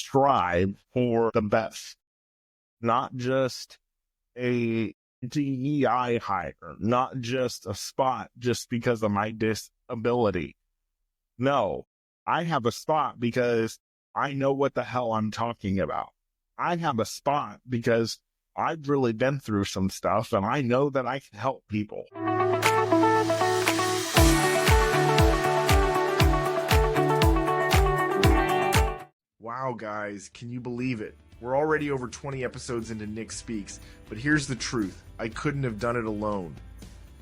strive for the best, not just a DEI hire, not just a spot just because of my disability. No, I have a spot because I know what the hell I'm talking about. I have a spot because I've really been through some stuff and I know that I can help people. Wow, guys, can you believe it? We're already over 20 episodes into Nick Speaks, but here's the truth. I couldn't have done it alone.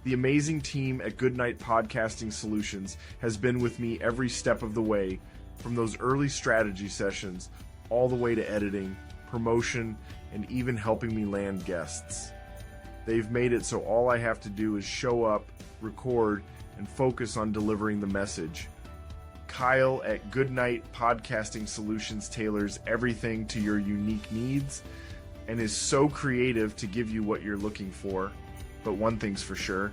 The amazing team at Goodnight Podcasting Solutions has been with me every step of the way, from those early strategy sessions all the way to editing, promotion, and even helping me land guests. They've made it so all I have to do is show up, record, and focus on delivering the message. Kyle at Goodnight Podcasting Solutions tailors everything to your unique needs and is so creative to give you what you're looking for. But one thing's for sure,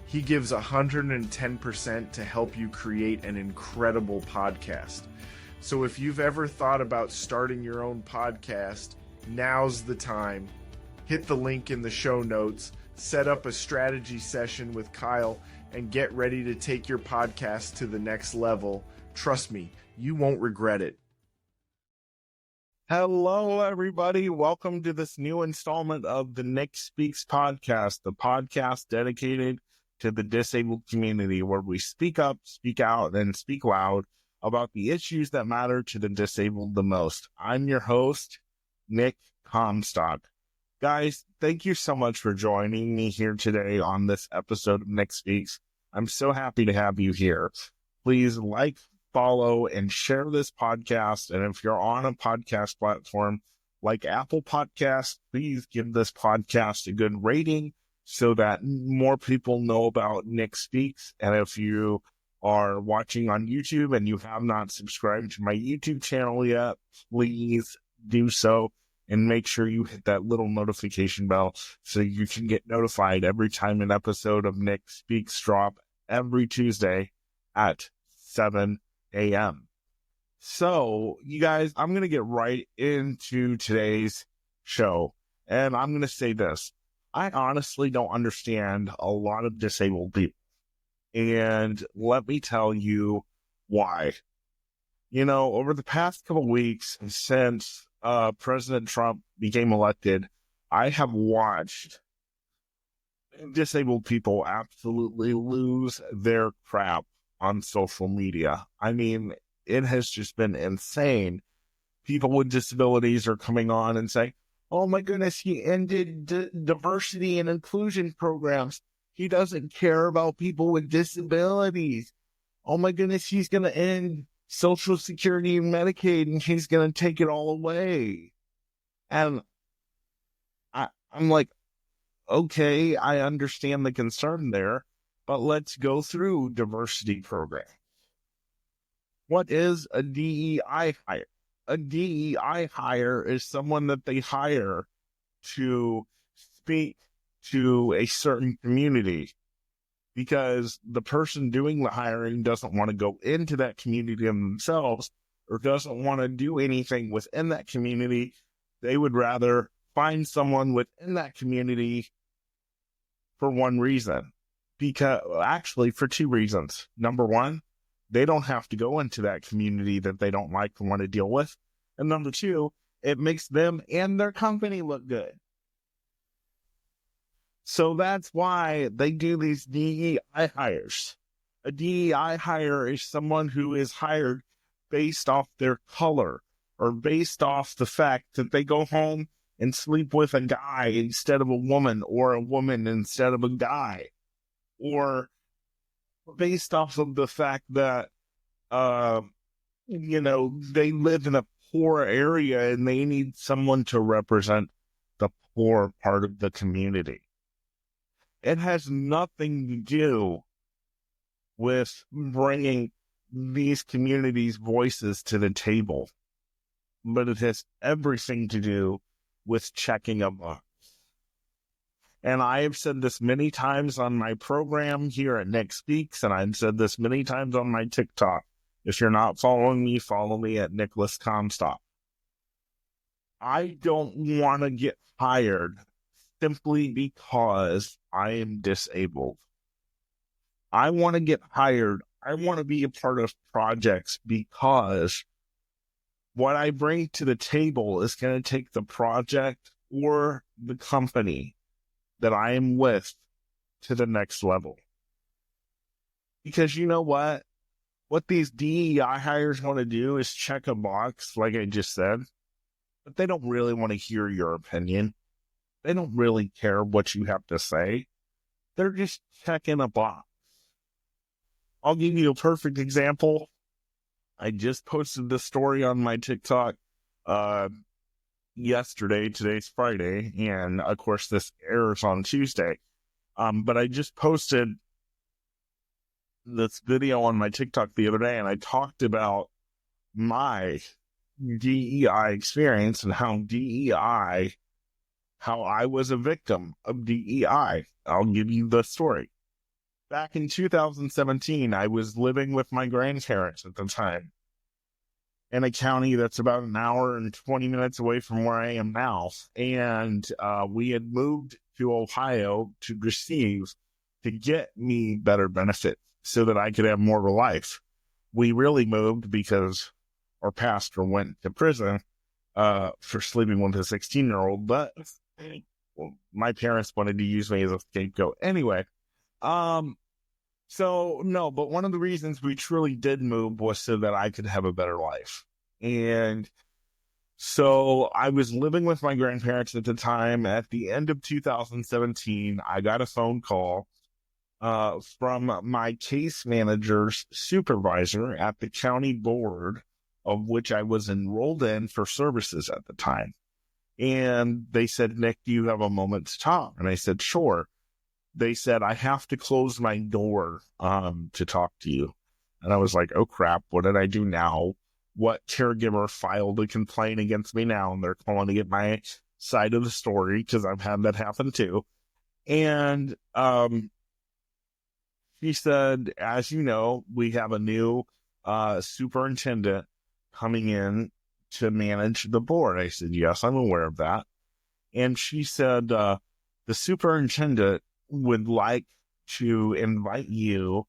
he gives 110% to help you create an incredible podcast. So if you've ever thought about starting your own podcast, now's the time. Hit the link in the show notes, set up a strategy session with Kyle, and get ready to take your podcast to the next level. Trust me, you won't regret it. Hello, everybody. Welcome to this new installment of the Nick Speaks podcast, the podcast dedicated to the disabled community, where we speak up, speak out, and speak loud about the issues that matter to the disabled the most. I'm your host, Nick Comstock. Guys, thank you so much for joining me here today on this episode of Nick Speaks. I'm so happy to have you here. Please like, follow, and share this podcast. And if you're on a podcast platform like Apple Podcasts, please give this podcast a good rating so that more people know about Nick Speaks. And if you are watching on YouTube and you have not subscribed to my YouTube channel yet, please do so and make sure you hit that little notification bell so you can get notified every time an episode of Nick Speaks drop every Tuesday at 7 a.m. So, you guys, I'm going to get right into today's show. And I'm going to say this. I honestly don't understand a lot of disabled people. And let me tell you why. You know, over the past couple weeks since President Trump became elected, I have watched disabled people absolutely lose their crap on social media. I mean, it has just been insane. People with disabilities are coming on and saying, oh my goodness, he ended diversity and inclusion programs. He doesn't care about people with disabilities. Oh my goodness, he's going to end Social Security and Medicaid and he's going to take it all away. And I'm like, okay, I understand the concern there. But let's go through diversity programs. What is a DEI hire? A DEI hire is someone that they hire to speak to a certain community because the person doing the hiring doesn't want to go into that community themselves or doesn't want to do anything within that community. They would rather find someone within that community for one reason. For two reasons. Number one, they don't have to go into that community that they don't like and want to deal with. And number two, it makes them and their company look good. So that's why they do these DEI hires. A DEI hire is someone who is hired based off their color or based off the fact that they go home and sleep with a guy instead of a woman or a woman instead of a guy. Or based off of the fact that, they live in a poor area and they need someone to represent the poor part of the community. It has nothing to do with bringing these communities' voices to the table, but it has everything to do with checking a box. And I have said this many times on my program here at Nick Speaks, and I've said this many times on my TikTok. If you're not following me, follow me at Nicolas Comstock. I don't want to get hired simply because I am disabled. I want to get hired. I want to be a part of projects because what I bring to the table is going to take the project or the company that I am with to the next level. Because you know what? What these DEI hires want to do is check a box, like I just said, but they don't really want to hear your opinion. They don't really care what you have to say. They're just checking a box. I'll give you a perfect example. I just posted this story on my TikTok yesterday. Today's Friday, and of course this airs on Tuesday. But I just posted this video on my TikTok the other day, and I talked about my DEI experience and how I was a victim of DEI. I'll give you the story. Back in 2017, I was living with my grandparents at the time in a county that's about an hour and 20 minutes away from where I am now. And we had moved to Ohio to get me better benefits so that I could have more of a life. We really moved because our pastor went to prison for sleeping with a 16-year-old, but my parents wanted to use me as a scapegoat anyway. So no, but one of the reasons we truly did move was so that I could have a better life. And so I was living with my grandparents at the time. At the end of 2017, I got a phone call from my case manager's supervisor at the county board of which I was enrolled in for services at the time. And they said, Nick, do you have a moment to talk? And I said, sure. They said, I have to close my door to talk to you. And I was like, oh, crap, what did I do now? What caregiver filed a complaint against me now? And they're calling to get my side of the story because I've had that happen too. And she said, as you know, we have a new superintendent coming in to manage the board. I said, yes, I'm aware of that. And she said, the superintendent would like to invite you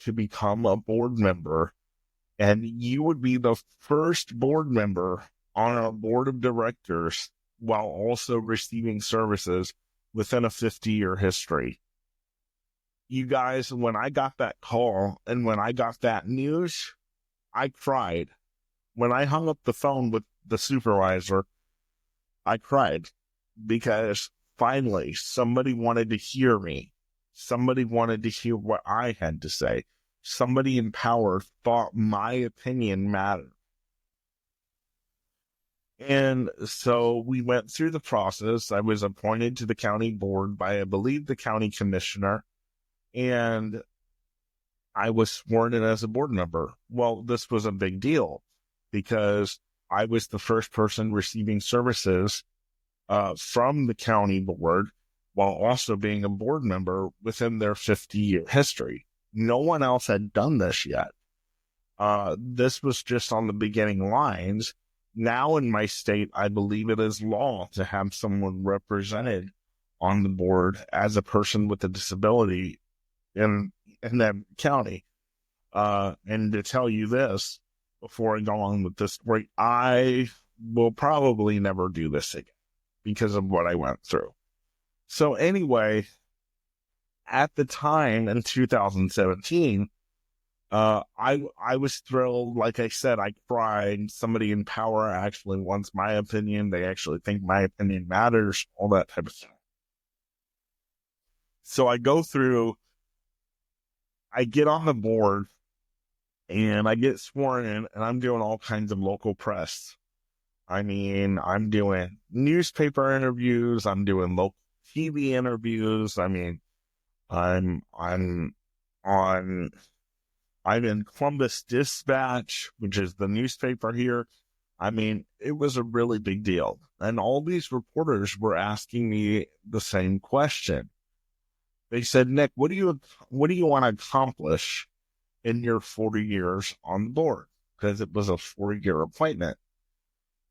to become a board member, and you would be the first board member on our board of directors while also receiving services within a 50-year history. You guys, when I got that call and when I got that news, I cried. When I hung up the phone with the supervisor, I cried because finally somebody wanted to hear me. Somebody wanted to hear what I had to say. Somebody in power thought my opinion mattered. And so we went through the process. I was appointed to the county board by, I believe, the county commissioner, and I was sworn in as a board member. Well, this was a big deal because I was the first person receiving services from the county board while also being a board member within their 50-year history. No one else had done this yet. This was just on the beginning lines. Now in my state, I believe it is law to have someone represented on the board as a person with a disability in that county. And to tell you this, before I go on with this story, I will probably never do this again because of what I went through. So anyway, at the time in 2017, I was thrilled. Like I said, I cried. Somebody in power actually wants my opinion. They actually think my opinion matters, all that type of stuff. So I go through, I get on the board, and I get sworn in, and I'm doing all kinds of local press. I mean, I'm doing newspaper interviews. I'm doing local TV interviews. I mean, I'm in Columbus Dispatch, which is the newspaper here. I mean, it was a really big deal. And all these reporters were asking me the same question. They said, Nick, what do you want to accomplish in your 40 years on the board? Because it was a 40-year appointment.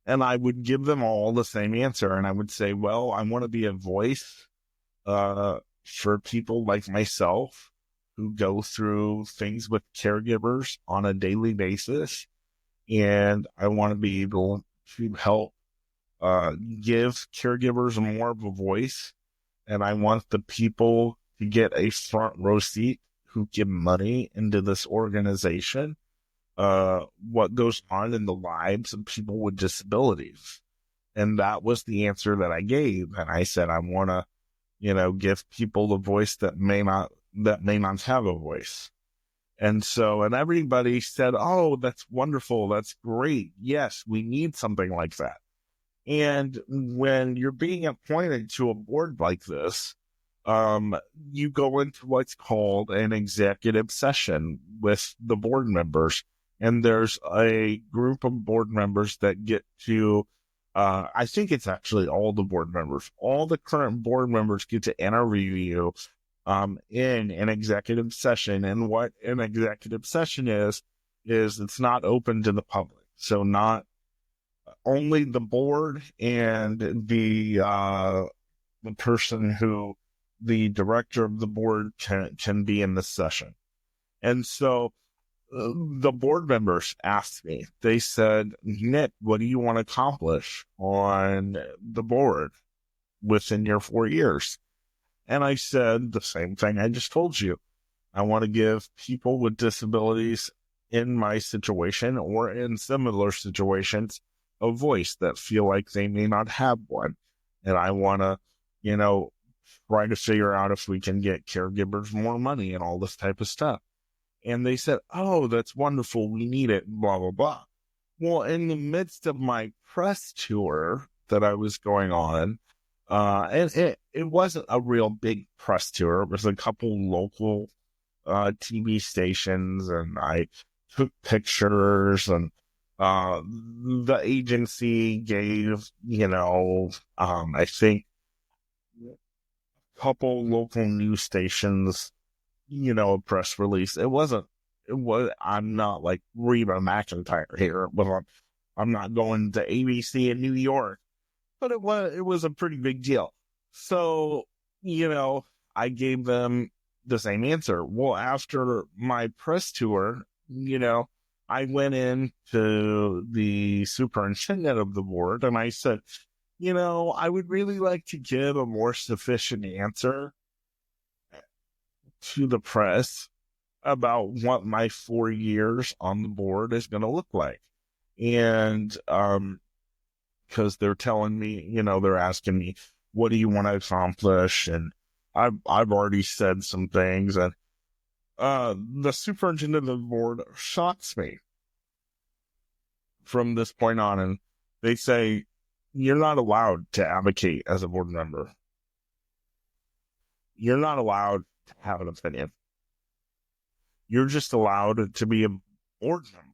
And I would give them all the same answer. And I would say, well, I want to be a voice for people like myself who go through things with caregivers on a daily basis. And I want to be able to help give caregivers more of a voice. And I want the people to get a front row seat who give money into this organization, what goes on in the lives of people with disabilities. And that was the answer that I gave. And I said, I want to, give people a voice that may not have a voice. And everybody said, oh, that's wonderful. That's great. Yes, we need something like that. And when you're being appointed to a board like this, you go into what's called an executive session with the board members. And there's a group of board members that get to, I think it's actually all the board members, all the current board members get to interview you in an executive session. And what an executive session is it's not open to the public. So not only the board and the person who the director of the board can be in this session. And so the board members asked me, they said, Nick, what do you want to accomplish on the board within your 4 years? And I said the same thing I just told you. I want to give people with disabilities in my situation or in similar situations a voice that feel like they may not have one. And I want to, try to figure out if we can get caregivers more money and all this type of stuff. And they said, oh, that's wonderful. We need it, blah, blah, blah. Well, in the midst of my press tour that I was going on, and it wasn't a real big press tour. It was a couple local TV stations, and I took pictures, and the agency gave, I think a couple local news stations, a press release. I'm not like Reba McEntire here, but I'm not going to ABC in New York, but it was a pretty big deal. So, I gave them the same answer. Well, after my press tour, I went in to the superintendent of the board and I said, I would really like to give a more sufficient answer to the press about what my 4 years on the board is going to look like. And, because they're telling me, they're asking me, what do you want to accomplish? And I've already said some things, and the superintendent of the board shocks me from this point on, and they say, you're not allowed to advocate as a board member. You're not allowed to have an opinion. You're just allowed to be a board member.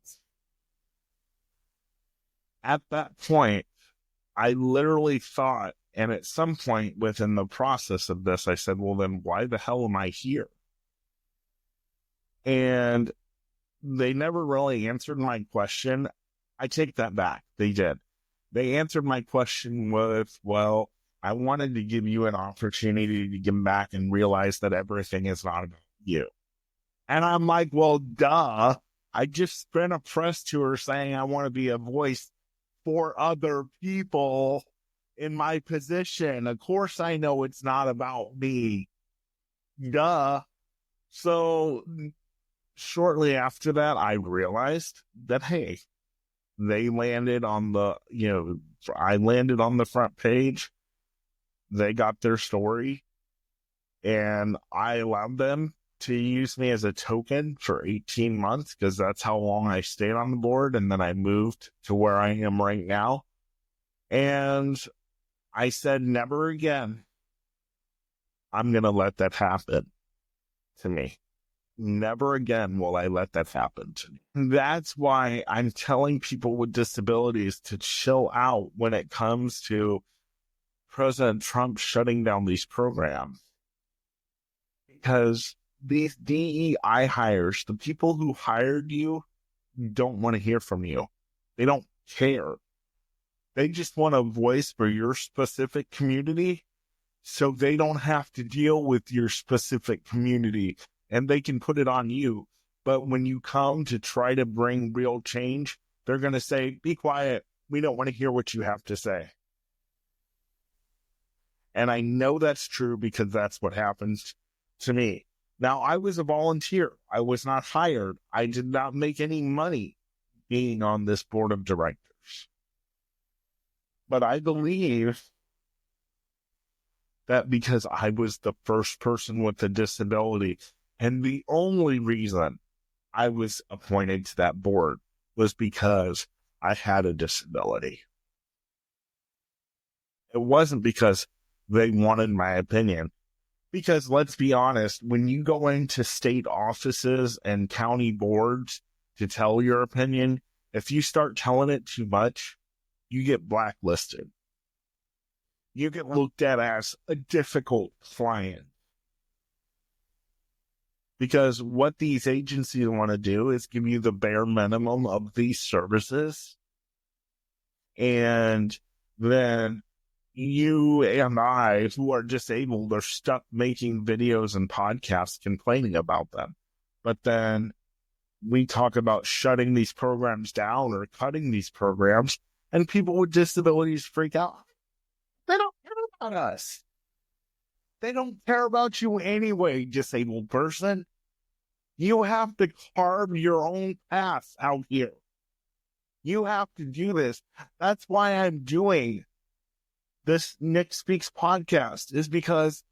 At that point, I literally thought, and at some point within the process of this, I said, well, then why the hell am I here? And they never really answered my question. I take that back. They did. They answered my question with, well, I wanted to give you an opportunity to give back and realize that everything is not about you. And I'm like, well, duh. I just spent a press tour saying I want to be a voice for other people in my position. Of course, I know it's not about me. Duh. So shortly after that, I realized that, hey, they landed on the, I landed on the front page. They got their story, and I allowed them to use me as a token for 18 months because that's how long I stayed on the board. And then I moved to where I am right now. And I said, never again, I'm going to let that happen to me. Never again will I let that happen to me. That's why I'm telling people with disabilities to chill out when it comes to President Trump shutting down these programs. Because these DEI hires, the people who hired you, don't want to hear from you. They don't care. They just want a voice for your specific community, so they don't have to deal with your specific community, and they can put it on you. But when you come to try to bring real change, they're going to say, be quiet. We don't want to hear what you have to say. And I know that's true because that's what happens to me. Now, I was a volunteer. I was not hired. I did not make any money being on this board of directors. But I believe that because I was the first person with a disability, and the only reason I was appointed to that board was because I had a disability. It wasn't because they wanted my opinion. Because let's be honest, when you go into state offices and county boards to tell your opinion, if you start telling it too much, you get blacklisted. You get looked at as a difficult client. Because what these agencies want to do is give you the bare minimum of these services. And then you and I, who are disabled, are stuck making videos and podcasts complaining about them. But then we talk about shutting these programs down or cutting these programs, and people with disabilities freak out. They don't care about us. They don't care about you anyway, disabled person. You have to carve your own path out here. You have to do this. That's why I'm doing this Nick Speaks podcast, is because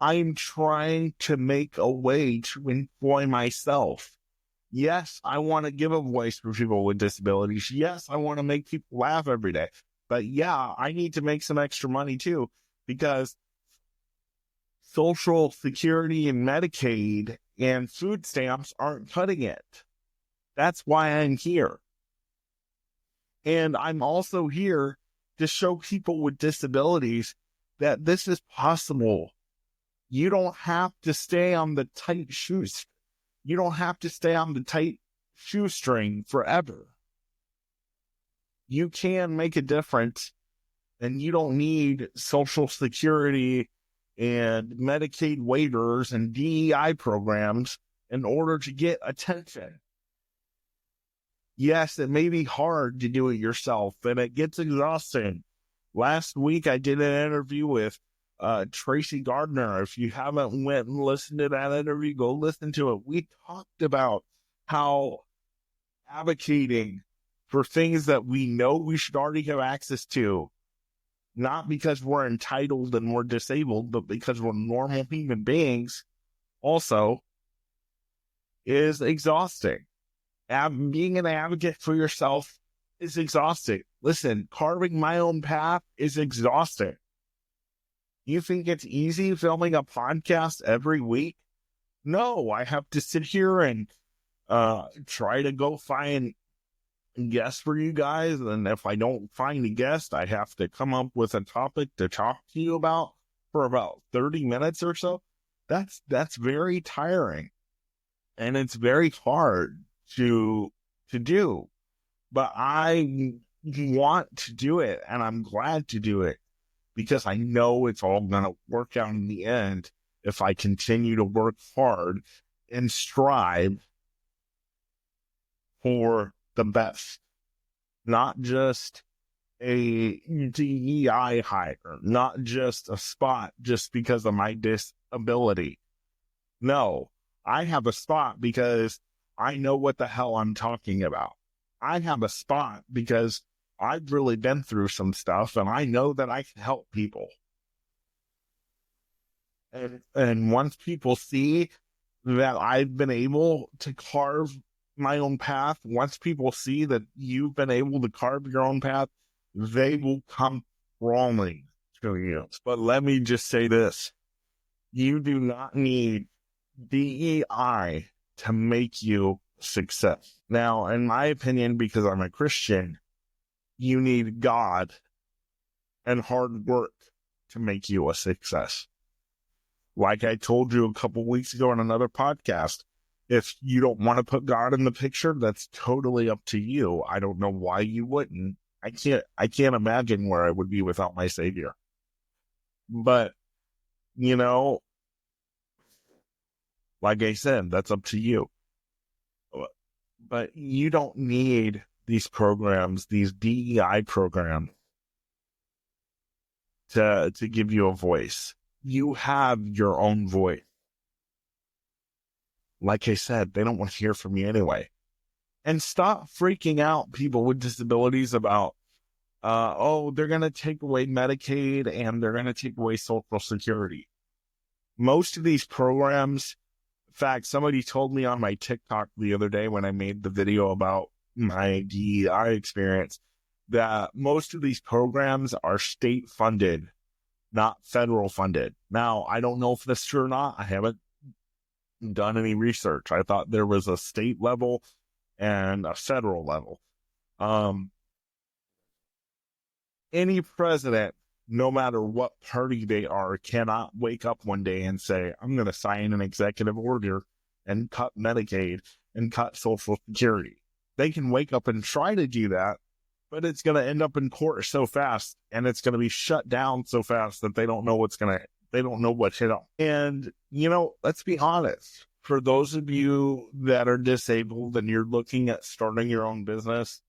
I'm trying to make a way to employ myself. Yes, I want to give a voice for people with disabilities. Yes, I want to make people laugh every day. But yeah, I need to make some extra money too, because Social Security and Medicaid and food stamps aren't cutting it. That's why I'm here. And I'm also here to show people with disabilities that this is possible. You don't have to stay on the tight shoes. You don't have to stay on the tight shoestring forever. You can make a difference, and you don't need Social Security and Medicaid waivers and DEI programs in order to get attention. Yes, it may be hard to do it yourself, and it gets exhausting. Last week, I did an interview with Tracy Gardner. If you haven't went and listened to that interview, go listen to it. We talked about how advocating for things that we know we should already have access to, not because we're entitled and we're disabled, but because we're normal human beings, also is exhausting. Being an advocate for yourself is exhausting. Listen, carving my own path is exhausting. You think it's easy filming a podcast every week? No, I have to sit here and try to go find guests for you guys. And if I don't find a guest, I have to come up with a topic to talk to you about for about 30 minutes or so. That's very tiring. And it's very hard to do. But I want to do it, and I'm glad to do it, because I know it's all going to work out in the end if I continue to work hard and strive for the best. Not just a DEI hire, not just a spot just because of my disability. No, I have a spot because I know what the hell I'm talking about. I have a spot because I've really been through some stuff, and I know that I can help people. And once people see that I've been able to carve my own path, once people see that you've been able to carve your own path, they will come crawling to you. But let me just say this. You do not need DEI to make you success. Now, in my opinion, because I'm a Christian, you need God and hard work to make you a success. Like I told you a couple weeks ago on another podcast, if you don't want to put God in the picture, that's totally up to you. I don't know why you wouldn't. I can't imagine where I would be without my savior. But, you know, like I said, that's up to you. But you don't need these programs, these DEI programs, to give you a voice. You have your own voice. Like I said, they don't want to hear from you anyway. And stop freaking out, people with disabilities, about, they're going to take away Medicaid and they're going to take away Social Security. Most of these programs, in fact, somebody told me on my TikTok the other day when I made the video about my DEI experience, that most of these programs are state funded, not federal funded. Now, I don't know if that's true or not. I haven't done any research. I thought there was a state level and a federal level. Any president, no matter what party they are, cannot wake up one day and say, I'm going to sign an executive order and cut Medicaid and cut Social Security. They can wake up and try to do that, but it's going to end up in court so fast, and it's going to be shut down so fast that they don't know they don't know what hit them. And, let's be honest. For those of you that are disabled and you're looking at starting your own business,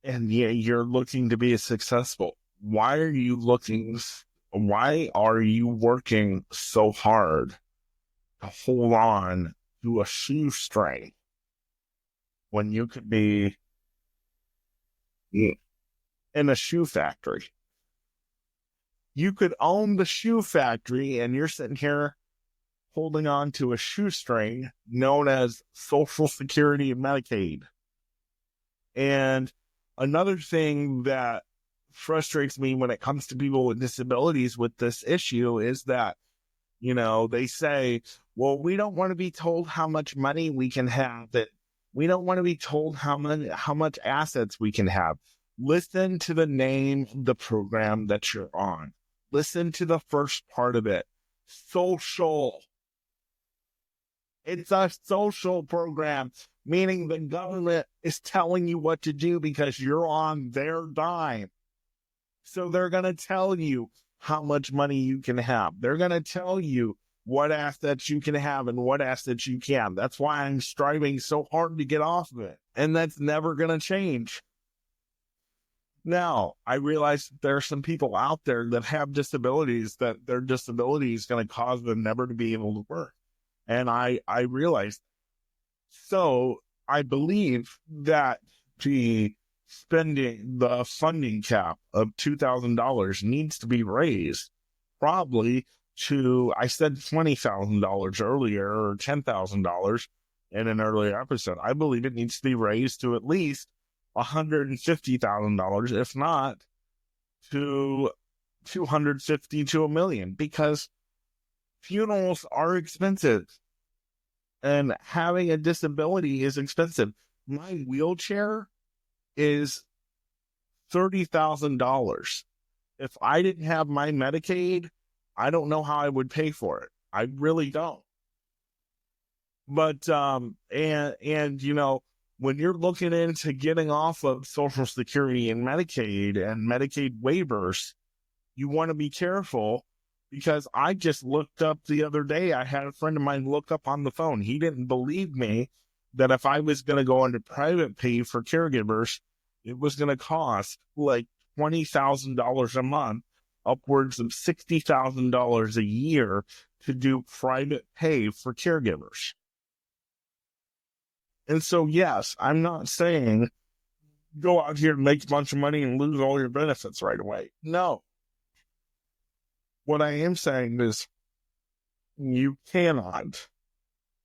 and you're looking to be successful, why are you working so hard to hold on to a shoestring when you could be in a shoe factory? You could own the shoe factory, and you're sitting here holding on to a shoestring known as Social Security and Medicaid. And another thing that frustrates me when it comes to people with disabilities with this issue is that, they say, well, we don't want to be told how much money we can have, that we don't want to be told how much assets we can have. Listen to the name of the program that you're on. Listen to the first part of it. Social. It's a social program, meaning the government is telling you what to do because you're on their dime. So they're going to tell you how much money you can have. They're going to tell you what assets you can have and what assets you can't. That's why I'm striving so hard to get off of it. And that's never going to change. Now, I realize there are some people out there that have disabilities, that their disability is going to cause them never to be able to work. And I realized. So I believe that the funding cap of $2,000 needs to be raised, probably to, I said $20,000 earlier, or $10,000 in an earlier episode. I believe it needs to be raised to at least $150,000, if not to $250,000 to $1 million, because funerals are expensive and having a disability is expensive. My wheelchair is $30,000. If I didn't have my Medicaid, I don't know how I would pay for it. I really don't. But, when you're looking into getting off of Social Security and Medicaid waivers, you want to be careful, because I just looked up the other day. I had a friend of mine look up on the phone. He didn't believe me that if I was going to go into private pay for caregivers, it was going to cost like $20,000 a month, upwards of $60,000 a year to do private pay for caregivers. And so, yes, I'm not saying go out here and make a bunch of money and lose all your benefits right away. No. What I am saying is you cannot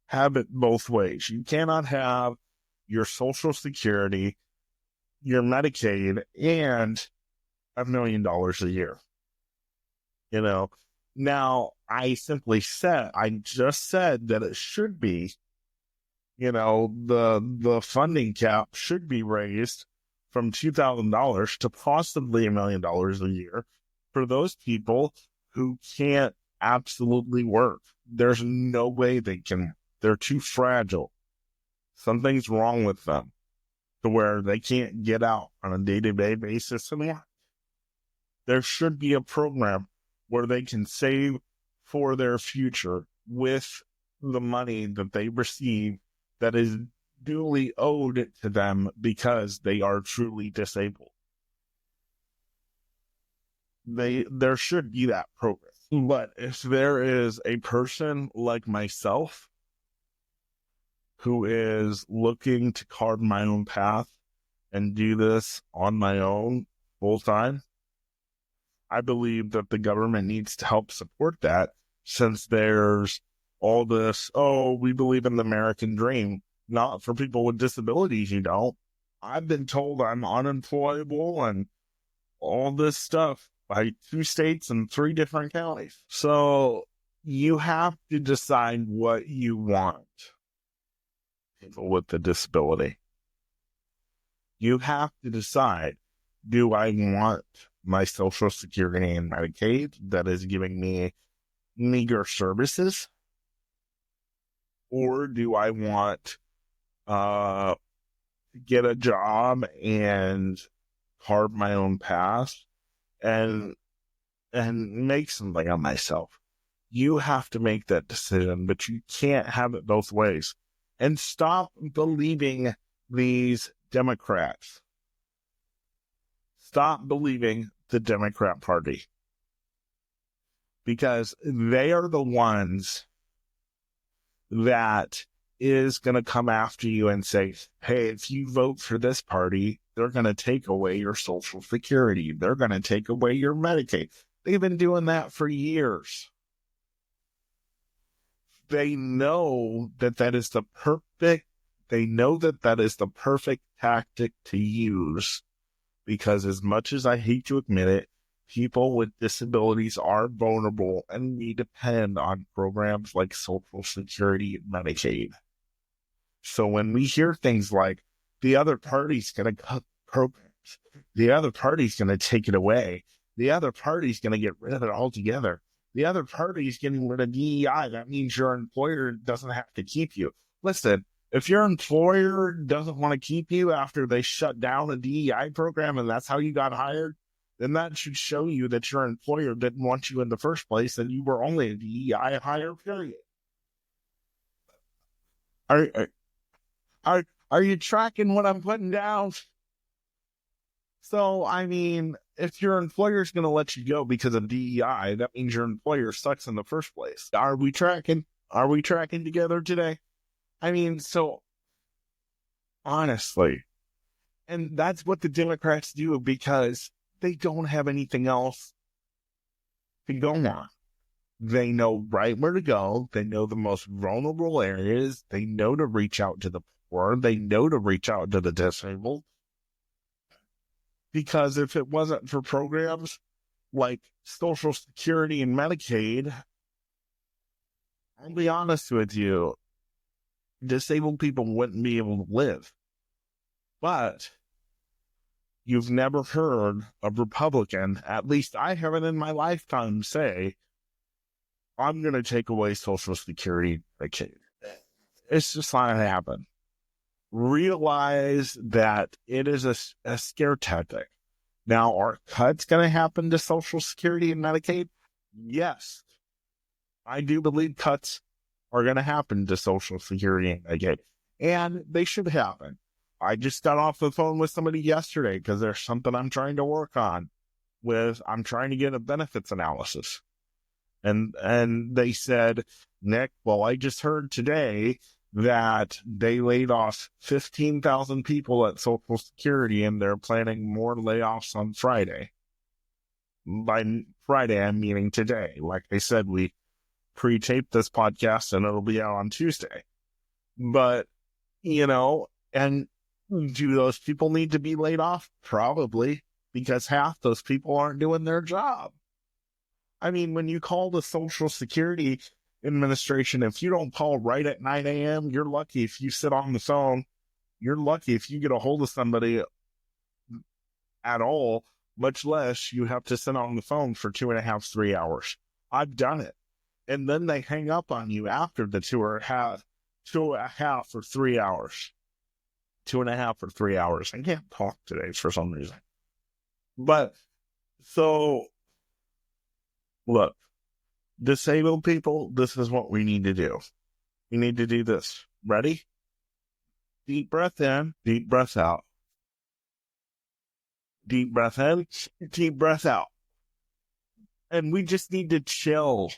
have it both ways. You cannot have your Social Security, your Medicaid, and $1 million a year. Now I just said that it should be, the funding cap should be raised from $2,000 to possibly $1 million a year for those people who can't absolutely work. There's no way they can. They're too fragile. Something's wrong with them. to where they can't get out on a day-to-day basis anymore. There should be a program where they can save for their future with the money that they receive that is duly owed to them because they are truly disabled. There should be that program. But if there is a person like myself who is looking to carve my own path and do this on my own full time, I believe that the government needs to help support that, since there's all this, oh, we believe in the American dream. Not for people with disabilities, you don't. I've been told I'm unemployable and all this stuff by 2 states and 3 different counties. So you have to decide what you want, people with the disability. You have to decide, do I want my Social Security and Medicaid that is giving me meager services? Or do I want to get a job and carve my own path and make something of myself? You have to make that decision, but you can't have it both ways. And stop believing these Democrats. Stop believing the Democrat Party, because they are the ones that is going to come after you and say, hey, if you vote for this party, they're going to take away your Social Security. They're going to take away your Medicaid. They've been doing that for years. They know that is the perfect tactic to use, because as much as I hate to admit it, people with disabilities are vulnerable and we depend on programs like Social Security and Medicaid. So when we hear things like, the other party's going to cut programs, the other party's going to take it away, the other party's going to get rid of it altogether, the other party's getting rid of DEI, that means your employer doesn't have to keep you. Listen, if your employer doesn't want to keep you after they shut down a DEI program and that's how you got hired, then that should show you that your employer didn't want you in the first place and you were only a DEI hire, period. Are you tracking what I'm putting down? So, I mean, if your employer's going to let you go because of DEI, that means your employer sucks in the first place. Are we tracking? Are we tracking together today? I mean, so honestly, and that's what the Democrats do, because they don't have anything else to go on. They know right where to go. They know the most vulnerable areas. They know to reach out to the poor. They know to reach out to the disabled. Because if it wasn't for programs like Social Security and Medicaid, I'll be honest with you, disabled people wouldn't be able to live. But you've never heard a Republican, at least I haven't in my lifetime, say, I'm going to take away Social Security. It's just not going to happen. Realize that it is a scare tactic. Now, are cuts going to happen to Social Security and Medicaid? Yes. I do believe cuts are going to happen to Social Security and Medicaid. And they should happen. I just got off the phone with somebody yesterday because there's something I'm trying to work on I'm trying to get a benefits analysis. And they said, Nick, well, I just heard today that they laid off 15,000 people at Social Security and they're planning more layoffs on Friday. By Friday, I'm meaning today. Like I said, we pre-taped this podcast and it'll be out on Tuesday. But, and do those people need to be laid off? Probably, because half those people aren't doing their job. I mean, when you call the Social Security Administration, if you don't call right at 9 a.m., you're lucky if you sit on the phone. You're lucky if you get a hold of somebody at all, much less you have to sit on the phone for 2.5, 3 hours. I've done it. And then they hang up on you after the 2.5 or 3 hours. 2.5 or 3 hours. I can't talk today for some reason. But so look, disabled people, this is what we need to do. We need to do this. Ready? Deep breath in, deep breath out. Deep breath in, deep breath out. And we just need to chill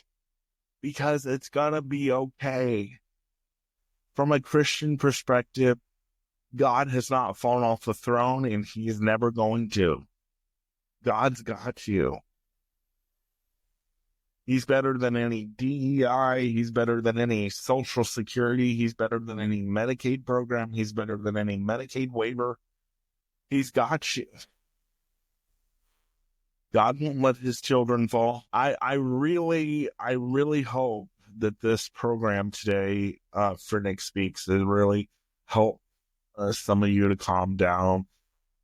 because it's gonna be okay. From a Christian perspective, God has not fallen off the throne and he's never going to. God's got you. He's better than any DEI. He's better than any Social Security. He's better than any Medicaid program. He's better than any Medicaid waiver. He's got you. God won't let his children fall. I really hope that this program today for Nick Speaks has really helped some of you to calm down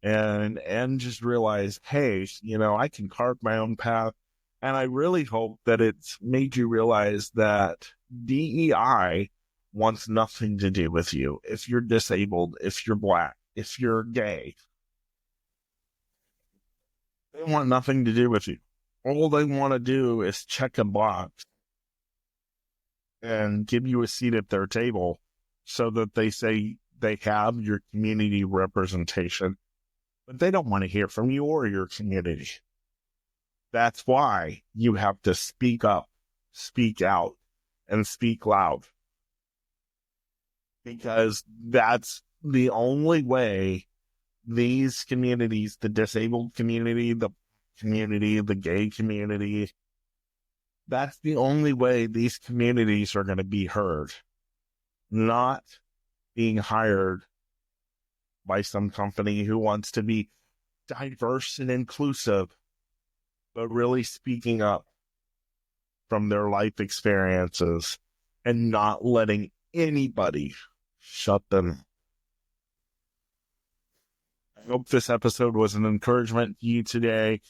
and just realize, hey, I can carve my own path. And I really hope that it's made you realize that DEI wants nothing to do with you. If you're disabled, if you're Black, if you're gay, they want nothing to do with you. All they want to do is check a box and give you a seat at their table so that they say they have your community representation, but they don't want to hear from you or your community. That's why you have to speak up, speak out, and speak loud. Because that's the only way these communities, the disabled community, the gay community, that's the only way these communities are going to be heard. Not being hired by some company who wants to be diverse and inclusive, but really speaking up from their life experiences and not letting anybody shut them. I hope this episode was an encouragement to you today.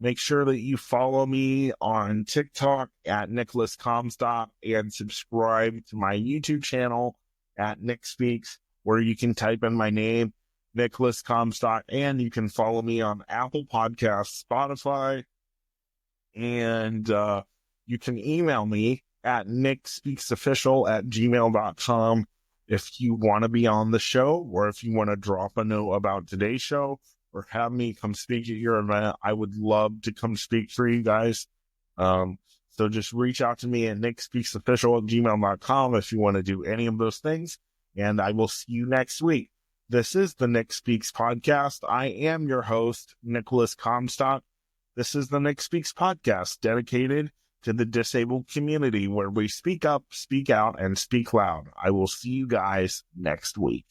Make sure that you follow me on TikTok at Nicolas Comstock and subscribe to my YouTube channel at Nick Speaks, where you can type in my name, Nicolas Comstock, and you can follow me on Apple Podcasts, Spotify, and you can email me at nickspeaksofficial@gmail.com if you want to be on the show, or if you want to drop a note about today's show, or have me come speak at your event. I would love to come speak for you guys. So just reach out to me at nickspeaksofficial@gmail.com if you want to do any of those things, and I will see you next week. This is the Nick Speaks podcast. I am your host, Nicolas Comstock. This is the Nick Speaks podcast, dedicated to the disabled community, where we speak up, speak out, and speak loud. I will see you guys next week.